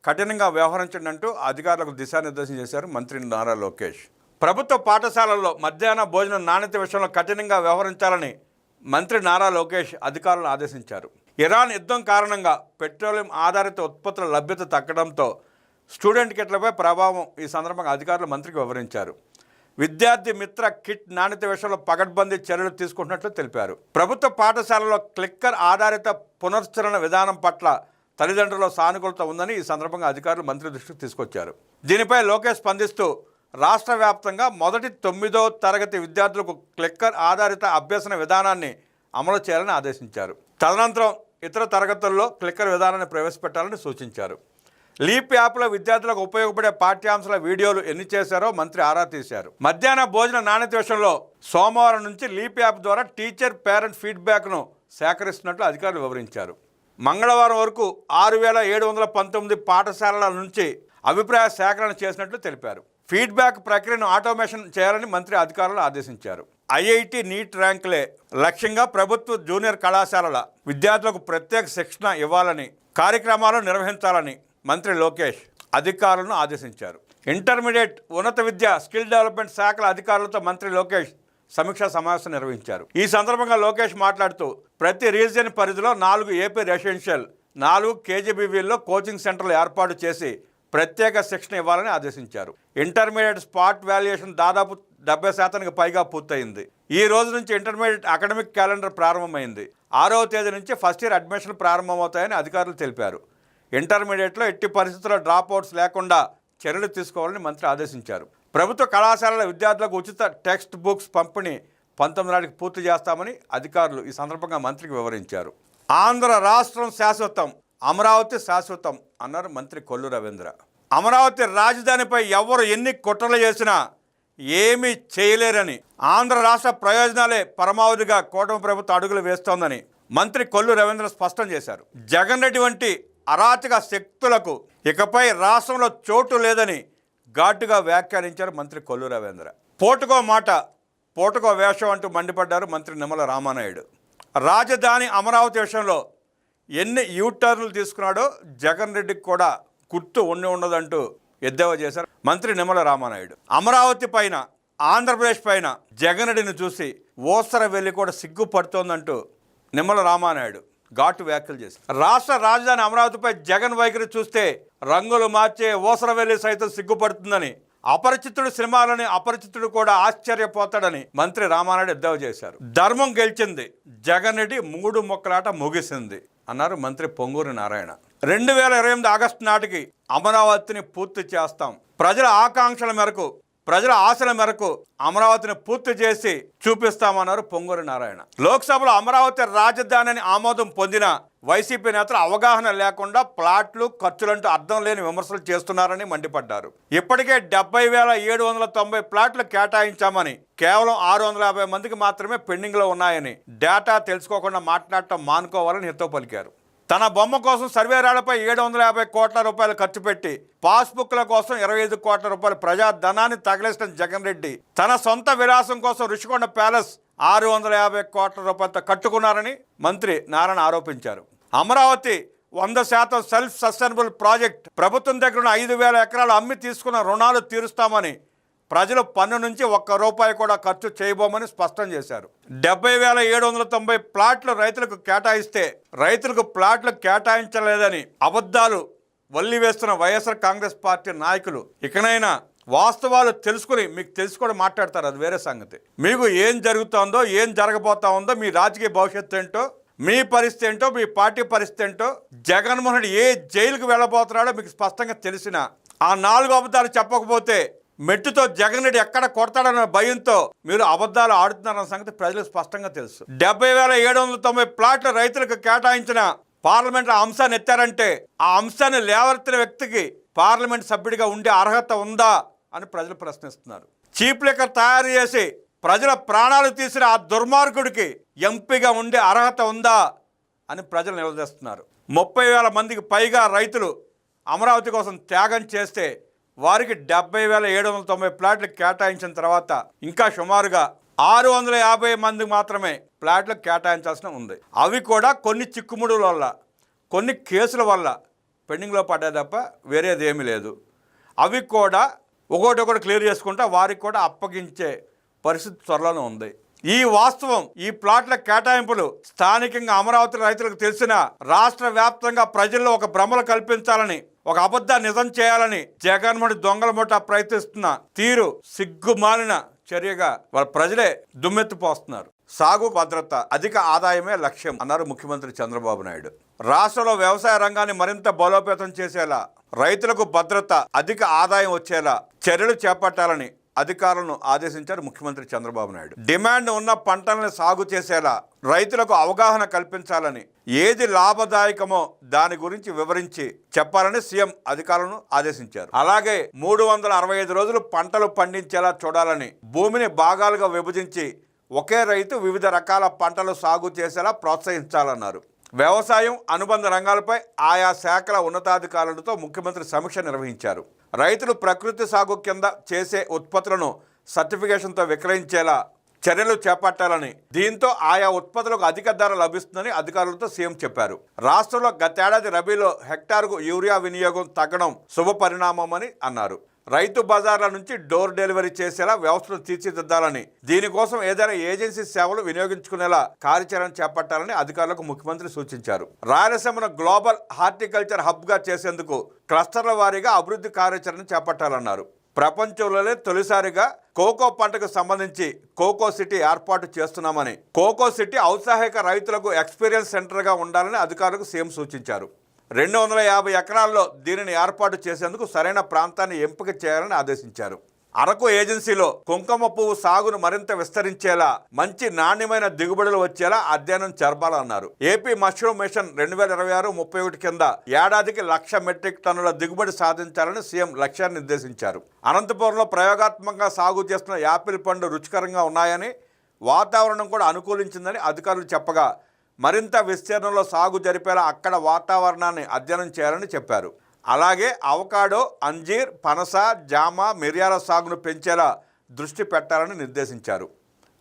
కఠినంగా వ్యవహరించండి అంటూ అధికారులకు దిశానిర్దేశం చేశారు మంత్రి నారా లోకేష్. ప్రభుత్వ పాఠశాలల్లో మధ్యాహ్న భోజనం నాణ్యత విషయంలో కఠినంగా వ్యవహరించాలని మంత్రి నారా లోకేష్ అధికారులను ఆదేశించారు. ఇరాన్ యుద్ధం కారణంగా పెట్రోలియం ఆధారిత ఉత్పత్తుల లభ్యత తగ్గడంతో స్టూడెంట్ కిట్లపై ప్రభావం ఈ సందర్భంగా అధికారులు మంత్రికి వివరించారు. విద్యార్థి మిత్ర కిట్ నాణ్యత విషయంలో పకడ్బందీ చర్యలు తీసుకుంటున్నట్లు తెలిపారు. ప్రభుత్వ పాఠశాలలో క్లిక్కర్ ఆధారిత పునశ్చరణ విధానం పట్ల తల్లిదండ్రుల సానుకూలత ఉందని ఈ సందర్భంగా అధికారులు మంత్రి దృష్టికి తీసుకొచ్చారు. దీనిపై లోకేష్ స్పందిస్తూ రాష్ట్ర వ్యాప్తంగా మొదటి 9వ తరగతి విద్యార్థులకు క్లిక్కర్ ఆధారిత అభ్యసన విధానాన్ని అమలు చేయాలని ఆదేశించారు. తదనంతరం ఇతర తరగతుల్లో క్లిక్కర్ విధానాన్ని ప్రవేశపెట్టాలని సూచించారు. లీప్ యాప్లో విద్యార్థులకు ఉపయోగపడే పాఠ్యాంశాల వీడియోలు ఎన్ని చేశారో మంత్రి ఆరా తీశారు. మధ్యాహ్న భోజన నాణ్యత విషయంలో సోమవారం నుంచి లీప్ యాప్ ద్వారా టీచర్ పేరెంట్ ఫీడ్బ్యాక్ను సేకరిస్తున్నట్లు అధికారులు వివరించారు. మంగళవారం వరకు 6,719 పాఠశాలల నుంచి అభిప్రాయ సేకరణ చేసినట్లు తెలిపారు. ఫీడ్బ్యాక్ ప్రక్రియను ఆటోమేషన్ చేయాలని మంత్రి అధికారులు ఆదేశించారు. ఐఐటి నీట్ ర్యాంకులే లక్ష్యంగా ప్రభుత్వ జూనియర్ కళాశాలల విద్యార్థులకు ప్రత్యేక శిక్షణ ఇవ్వాలని, కార్యక్రమాలు నిర్వహించాలని మంత్రి లోకేష్ అధికారులను ఆదేశించారు. ఇంటర్మీడియట్, ఉన్నత విద్య, స్కిల్ డెవలప్మెంట్ శాఖల అధికారులతో మంత్రి లోకేష్ సమీక్షా సమావేశం నిర్వహించారు. ఈ సందర్భంగా లోకేష్ మాట్లాడుతూ ప్రతి రీజియన్ పరిధిలో 4 ఏపీ రెసిడెన్షియల్, 4 కేజీబీవీల్లో కోచింగ్ సెంటర్లు ఏర్పాటు చేసి ప్రత్యేక శిక్షణ ఇవ్వాలని ఆదేశించారు. ఇంటర్మీడియట్ స్పాట్ వాల్యుయేషన్ దాదాపు 70% పైగా పూర్తయింది. ఈ రోజు నుంచి ఇంటర్మీడియట్ అకాడమిక్ క్యాలెండర్ ప్రారంభమైంది. 6వ తేదీ నుంచి ఫస్ట్ ఇయర్ అడ్మిషన్లు ప్రారంభమవుతాయని అధికారులు తెలిపారు. ఇంటర్మీడియట్లో ఎట్టి పరిస్థితుల్లో డ్రాప్అవుట్స్ లేకుండా చర్యలు తీసుకోవాలని మంత్రి ఆదేశించారు. ప్రభుత్వ కళాశాలల విద్యార్థులకు ఉచిత టెక్స్ట్ బుక్స్ పంపిణీ 19 నాటికి పూర్తి చేస్తామని అధికారులు ఈ సందర్భంగా మంత్రికి వివరించారు. ఆంధ్ర రాష్ట్రం శాశ్వతం, అమరావతి శాశ్వతం అన్నారు మంత్రి కొల్లు రవీంద్ర. అమరావతి రాజధానిపై ఎవరు ఎన్ని కుట్రలు చేసినా ఏమీ చేయలేరని, ఆంధ్ర రాష్ట్ర ప్రయోజనాలే పరమావధిగా కూటమి ప్రభుత్వం అడుగులు వేస్తోందని మంత్రి కొల్లు రవీంద్ర స్పష్టం చేశారు. జగన్ రెడ్డి వంటి అరాచక శక్తులకు ఇకపై రాష్ట్రంలో చోటు లేదని ఘాటుగా వ్యాఖ్యానించారు మంత్రి కొల్లు రవీంద్ర. పూటకో మాట, పూటకో వేషం అంటూ మండిపడ్డారు మంత్రి నిమ్మల రామానాయుడు. రాజధాని అమరావతి విషయంలో ఎన్ని యూటర్న్లు తీసుకున్నాడో జగన్ రెడ్డికి కూడా గుర్తు ఉండదంటూ ఎద్దేవా చేశారు మంత్రి నిమ్మల రామానాయుడు. అమరావతి పైన, ఆంధ్రప్రదేశ్ పైన జగన్ రెడ్డిని చూసి ఓసర వెళ్ళి కూడా సిగ్గుపడుతోందంటూ నిమ్మల రామానాయుడు ఘాటు వ్యాఖ్యలు చేశారు. రాష్ట్ర రాజధాని అమరావతిపై జగన్ వైఖరి చూస్తే రంగులు మార్చే ఓసర వెళ్ళి సైతం సిగ్గుపడుతుందని, అపరిచితుడు సినిమాలని అపరిచితుడు కూడా ఆశ్చర్యపోతాడని మంత్రి రామానాయుడు ఎద్దేవా చేశారు. ధర్మం గెలిచింది, జగన్ రెడ్డి 3 మొక్కలాట ముగిసింది అన్నారు మంత్రి పొంగూరు నారాయణ. 2028 ఆగస్టు నాటికి అమరావతిని పూర్తి చేస్తాం. ప్రజల ఆకాంక్షల మేరకు, ప్రజల ఆశల మేరకు అమరావతిని పూర్తి చేసి చూపిస్తామన్నారు పొంగూరు నారాయణ. లోక్సభలో అమరావతి రాజధానిని ఆమోదం పొందిన వైసీపీ నేతలు అవగాహన లేకుండా ప్లాట్లు, ఖర్చులంటూ అర్థం లేని విమర్శలు చేస్తున్నారని మండిపడ్డారు. ఇప్పటికే 70,790 ప్లాట్లు కేటాయించామని, కేవలం 650 మందికి మాత్రమే పెండింగ్లో ఉన్నాయని, డేటా తెలుసుకోకుండా మాట్లాడటం మానుకోవాలని హితవు పలికారు. తన బొమ్మ కోసం సర్వేరాళ్లపై 750 కోట్ల రూపాయలు ఖర్చు పెట్టి పాస్బుక్ల కోసం 25 కోట్ల రూపాయల ప్రజాధనాన్ని తగిలేసిన జగన్ రెడ్డి తన సొంత విలాసం కోసం రుషికొండ ప్యాలెస్ 650 కోట్ల రూపాయలతో కట్టుకున్నారని మంత్రి నారాయణ ఆరోపించారు. Amaravati 100% self sustainable project. ప్రభుత్వం దగ్గర ఉన్న 5,000 ఎకరాలు అమ్మి తీసుకున్న రుణాలు తీరుస్తామని, ప్రజలు పన్ను నుంచి ₹1 కూడా ఖర్చు చేయబోమని స్పష్టం చేశారు. 70,790 ప్లాట్లు రైతులకు కేటాయిస్తే రైతులకు ప్లాట్లు కేటాయించలేదని అబద్ధాలు వల్లి వేస్తున్న వైఎస్ఆర్ కాంగ్రెస్ పార్టీ నాయకులు ఇకనైనా వాస్తవాలు తెలుసుకుని, మీకు తెలుసుకొని మాట్లాడతారు, అది వేరే సంగతి. మీకు ఏం జరుగుతోందో, ఏం జరగబోతా ఉందో, మీ రాజకీయ భవిష్యత్తు ఏంటో, మీ పరిస్థితి ఏంటో, మీ పార్టీ పరిస్థితి ఏంటో, జగన్మోహన్ రెడ్డి ఏ జైలుకు వెళ్ళబోతున్నాడో మీకు స్పష్టంగా తెలిసిన ఆ 4 అబద్ధాలు చెప్పకపోతే మెట్టుతో జగన్ రెడ్డి ఎక్కడ కొడతాడన్న భయంతో మీరు అబద్ధాలు ఆడుతున్నారన్న సంగతి ప్రజలకు స్పష్టంగా తెలుసు. 70,790 ప్లాట్లు రైతులకు కేటాయించిన పార్లమెంట్లో అంశాన్ని ఎత్తారంటే ఆ అంశాన్ని లేవనెత్తిన వ్యక్తికి పార్లమెంట్ సభ్యుడిగా ఉండే అర్హత ఉందా అని ప్రజలు ప్రశ్నిస్తున్నారు. చీప్ లిక్కర్ తయారు చేసి ప్రజల ప్రాణాలు తీసిన ఆ దుర్మార్గుడికి ఎంపీగా ఉండే అర్హత ఉందా అని ప్రజలు నిలదీస్తున్నారు. 30,000 మందికి పైగా రైతులు అమరావతి కోసం త్యాగం చేస్తే వారికి 70,790 ప్లాట్లు కేటాయించిన తర్వాత ఇంకా సుమారుగా 650 మంది మాత్రమే ప్లాట్లు కేటాయించాల్సిన ఉంది. అవి కూడా కొన్ని చిక్కుముడుల వల్ల, కొన్ని కేసుల వల్ల పెండింగ్లో పడ్డాయి తప్ప వేరేది ఏమీ లేదు. అవి కూడా ఒకటి క్లియర్ చేసుకుంటా వారికి కూడా అప్పగించే పరిస్థితి త్వరలోనే ఉంది. ఈ వాస్తవం, ఈ ప్లాట్ల కేటాయింపులు స్థానికంగా అమరావతి రైతులకు తెలిసిన రాష్ట్ర వ్యాప్తంగా ప్రజల్లో ఒక భ్రమలు కల్పించాలని, ఒక అబద్ధాన్ని నిజం చేయాలని జగన్మోహన్ దొంగల ముఠా ప్రయత్నిస్తున్న తీరు సిగ్గుమాలిన చర్యగా వాళ్ళ ప్రజలే దుమ్మెత్తిపోస్తున్నారు. సాగు భద్రత, అధిక ఆదాయమే లక్ష్యం అన్నారు ముఖ్యమంత్రి చంద్రబాబు నాయుడు. రాష్ట్రంలో వ్యవసాయ రంగాన్ని మరింత బలోపేతం చేసేలా, రైతులకు భద్రత, అధిక ఆదాయం వచ్చేలా చర్యలు చేపట్టాలని అధికారులను ఆదేశించారు ముఖ్యమంత్రి చంద్రబాబు నాయుడు. డిమాండ్ ఉన్న పంటలను సాగు చేసేలా రైతులకు అవగాహన కల్పించాలని, ఏది లాభదాయకమో దాని గురించి వివరించి చెప్పాలని సీఎం అధికారులను ఆదేశించారు. అలాగే 365 రోజులు పంటలు పండించేలా చూడాలని, భూమిని భాగాలుగా విభజించి ఒకే రైతు వివిధ రకాల పంటలు సాగు చేసేలా ప్రోత్సహించాలన్నారు. వ్యవసాయం, అనుబంధ రంగాలపై ఆయా శాఖల ఉన్నతాధికారులతో ముఖ్యమంత్రి సమీక్ష నిర్వహించారు. రైతులు ప్రకృతి సాగు కింద చేసే ఉత్పత్తులను సర్టిఫికేషన్తో విక్రయించేలా చర్యలు చేపట్టాలని, దీంతో ఆయా ఉత్పత్తులకు అధిక ధర లభిస్తుందని అధికారులతో సీఎం చెప్పారు. రాష్ట్రంలో గతేడాది రబీలో హెక్టార్కు యూరియా వినియోగం తగ్గడం శుభ పరిణామమని అన్నారు. రైతు బజార్ల నుంచి డోర్ డెలివరీ చేసేలా వ్యవస్థను తీర్చిదిద్దాలని, దీనికోసం ఏదైనా ఏజెన్సీ సేవలు వినియోగించుకునేలా కార్యాచరణ చేపట్టాలని అధికారులకు ముఖ్యమంత్రి సూచించారు. రాయలసీమను గ్లోబల్ హార్టికల్చర్ హబ్గా చేసేందుకు క్లస్టర్ల వారీగా అభివృద్ధి కార్యాచరణ చేపట్టాలన్నారు. ప్రపంచంలోనే తొలిసారిగా కోకో పంటకు సంబంధించి కోకో సిటీ ఏర్పాటు చేస్తున్నామని, కోకో సిటీ ఔత్సాహిక రైతులకు ఎక్స్పీరియన్స్ సెంటర్గా ఉండాలని అధికారులకు సీఎం సూచించారు. 250 ఎకరాల్లో దీనిని ఏర్పాటు చేసేందుకు సరైన ప్రాంతాన్ని ఎంపిక చేయాలని ఆదేశించారు. అరకు ఏజెన్సీలో కుంకుమ పువ్వు సాగును మరింత విస్తరించేలా, మంచి నాణ్యమైన దిగుబడులు వచ్చేలా అధ్యయనం జరపాలన్నారు. ఏపీ మష్రూమ్ మిషన్ 2026-31 కింద ఏడాదికి 1,00,000 మెట్రిక్ టన్నుల దిగుబడి సాధించాలని సీఎం లక్ష్యాన్ని నిర్దేశించారు. అనంతపురంలో ప్రయోగాత్మకంగా సాగు చేస్తున్న యాపిల్ పండు రుచికరంగా ఉన్నాయని, వాతావరణం కూడా అనుకూలించిందని అధికారులు చెప్పగా, మరింత విస్తీర్ణంలో సాగు జరిపేలా అక్కడ వాతావరణాన్ని అధ్యయనం చేయాలని చెప్పారు. అలాగే అవకాడో, అంజీర్, పనస, జామ, మిరియాల సాగును పెంచేలా దృష్టి పెట్టాలని నిర్దేశించారు.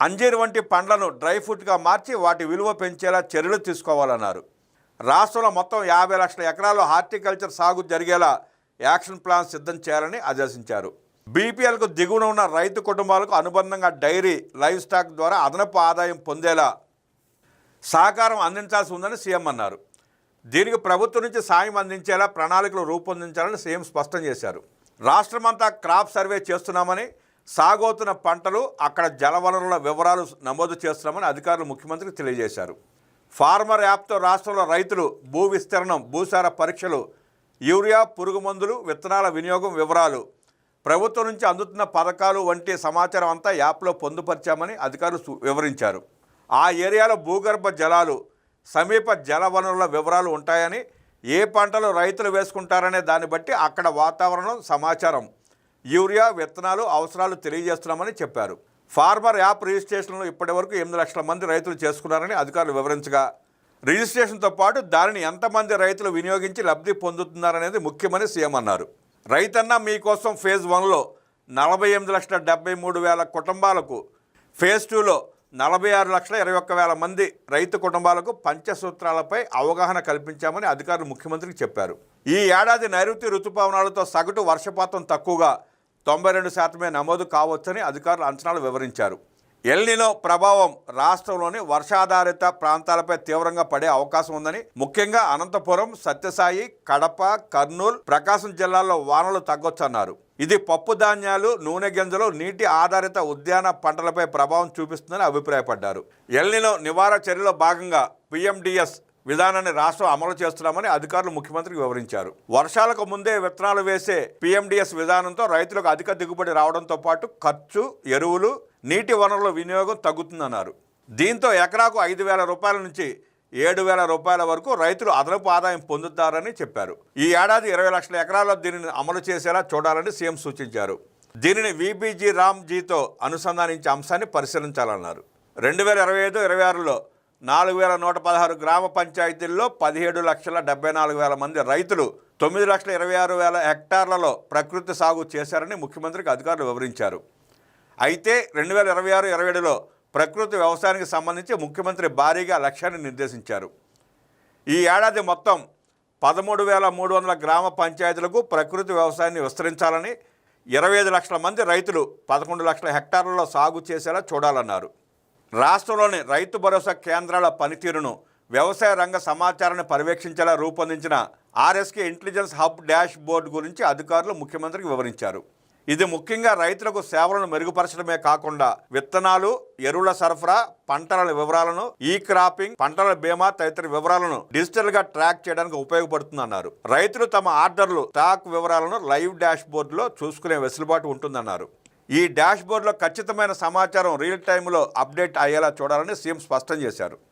అంజీర్ వంటి పండ్లను డ్రై ఫ్రూట్గా మార్చి వాటి విలువ పెంచేలా చర్యలు తీసుకోవాలన్నారు. రాష్ట్రంలో మొత్తం 50 లక్షల ఎకరాల్లో హార్టికల్చర్ సాగు జరిగేలా యాక్షన్ ప్లాన్ సిద్ధం చేయాలని ఆదేశించారు. బీపీఎల్కు దిగువన ఉన్న రైతు కుటుంబాలకు అనుబంధంగా డైరీ, లైవ్ స్టాక్ ద్వారా అదనపు ఆదాయం పొందేలా సహకారం అందించాల్సి ఉందని సీఎం అన్నారు. దీనికి ప్రభుత్వం నుంచి సాయం అందించేలా ప్రణాళికలు రూపొందించాలని సీఎం స్పష్టం చేశారు. రాష్ట్రమంతా క్రాప్ సర్వే చేస్తున్నామని, సాగవుతున్న పంటలు, అక్కడ జలవనరుల వివరాలు నమోదు చేస్తున్నామని అధికారులు ముఖ్యమంత్రికి తెలియజేశారు. ఫార్మర్ యాప్తో రాష్ట్రంలో రైతులు భూ విస్తీర్ణం, భూసార పరీక్షలు, యూరియా, పురుగు మందులు, విత్తనాల వినియోగం వివరాలు, ప్రభుత్వం నుంచి అందుతున్న పథకాలు వంటి సమాచారం అంతా యాప్లో పొందుపరిచామని అధికారులు వివరించారు. ఆ ఏరియాలో భూగర్భ జలాలు, సమీప జల వనరుల వివరాలు ఉంటాయని, ఏ పంటలు రైతులు వేసుకుంటారనే దాన్ని బట్టి అక్కడ వాతావరణం సమాచారం, యూరియా, విత్తనాలు అవసరాలు తెలియజేస్తున్నామని చెప్పారు. ఫార్మర్ యాప్ రిజిస్ట్రేషన్లు ఇప్పటివరకు 8 లక్షల మంది రైతులు చేసుకున్నారని అధికారులు వివరించగా, రిజిస్ట్రేషన్తో పాటు దానిని ఎంతమంది రైతులు వినియోగించి లబ్ధి పొందుతున్నారనేది ముఖ్యమని సీఎం అన్నారు. రైతన్న మీకోసం ఫేజ్ 1లో 48,73,000 కుటుంబాలకు, ఫేజ్ 2లో 46,21,000 మంది రైతు కుటుంబాలకు పంచసూత్రాలపై అవగాహన కల్పించామని అధికారులు ముఖ్యమంత్రికి చెప్పారు. ఈ ఏడాది నైరుతి రుతుపవనాలతో సగటు వర్షపాతం తక్కువగా 92% నమోదు కావచ్చని అధికారులు అంచనాలు వివరించారు. ఎల్నినో ప్రభావం రాష్ట్రంలోని వర్షాధారిత ప్రాంతాలపై తీవ్రంగా పడే అవకాశం ఉందని, ముఖ్యంగా అనంతపురం, సత్యసాయి, కడప, కర్నూలు, ప్రకాశం జిల్లాల్లో వానలు తగ్గొచ్చన్నారు. ఇది పప్పు ధాన్యాలు, నూనె గింజలు, నీటి ఆధారిత ఉద్యాన పంటలపై ప్రభావం చూపిస్తుందని అభిప్రాయపడ్డారు. ఎల్నినో నివారణ చర్యలో భాగంగా PMDS విధానాన్ని రాష్ట్రం అమలు చేస్తున్నామని అధికారులు ముఖ్యమంత్రికి వివరించారు. వర్షాలకు ముందే విత్తనాలు వేసే PMDS విధానంతో రైతులకు అధిక దిగుబడి రావడంతో పాటు ఖర్చు, ఎరువులు, నీటి వనరుల వినియోగం తగ్గుతుందన్నారు. దీంతో ఎకరాకు 5,000 రూపాయల నుంచి 7,000 రూపాయల వరకు రైతులు అదనపు ఆదాయం పొందుతారని చెప్పారు. ఈ ఏడాది 20 లక్షల ఎకరాల్లో దీనిని అమలు చేసేలా చూడాలని సీఎం సూచించారు. దీనిని VBG రామ్జీతో అనుసంధానించే అంశాన్ని పరిశీలించాలన్నారు. 2025-26లో 4,116 గ్రామ పంచాయతీల్లో 17,74,000 మంది రైతులు 9,26,000 హెక్టార్లలో ప్రకృతి సాగు చేశారని ముఖ్యమంత్రికి అధికారులు వివరించారు. అయితే 2026-27లో ప్రకృతి వ్యవసాయానికి సంబంధించి ముఖ్యమంత్రి భారీగా లక్ష్యాన్ని నిర్దేశించారు. ఈ ఏడాది మొత్తం 13,300 గ్రామ పంచాయతీలకు ప్రకృతి వ్యవసాయాన్ని విస్తరించాలని, 25 లక్షల మంది రైతులు 11 లక్షల హెక్టార్లలో సాగు చేసేలా చూడాలన్నారు. రాష్ట్రంలోని రైతు భరోసా కేంద్రాల పనితీరును, వ్యవసాయ రంగ సమాచారాన్ని పర్యవేక్షించేలా రూపొందించిన RSK intelligence hub dash board గురించి అధికారులు ముఖ్యమంత్రికి వివరించారు. ఇది ముఖ్యంగా రైతులకు సేవలను మెరుగుపరచడమే కాకుండా విత్తనాలు, ఎరువుల సరఫరా, పంటల వివరాలను, ఈ క్రాపింగ్, పంటల బీమా తదితర వివరాలను డిజిటల్గా ట్రాక్ చేయడానికి ఉపయోగపడుతుందన్నారు. రైతులు తమ ఆర్డర్లు, స్టాక్ వివరాలను లైవ్ డాష్ బోర్డులో చూసుకునే వెసులుబాటు ఉంటుందన్నారు. ఈ డాష్ బోర్డులో ఖచ్చితమైన సమాచారం రియల్ టైంలో అప్డేట్ అయ్యేలా చూడాలని సీఎం స్పష్టం చేశారు.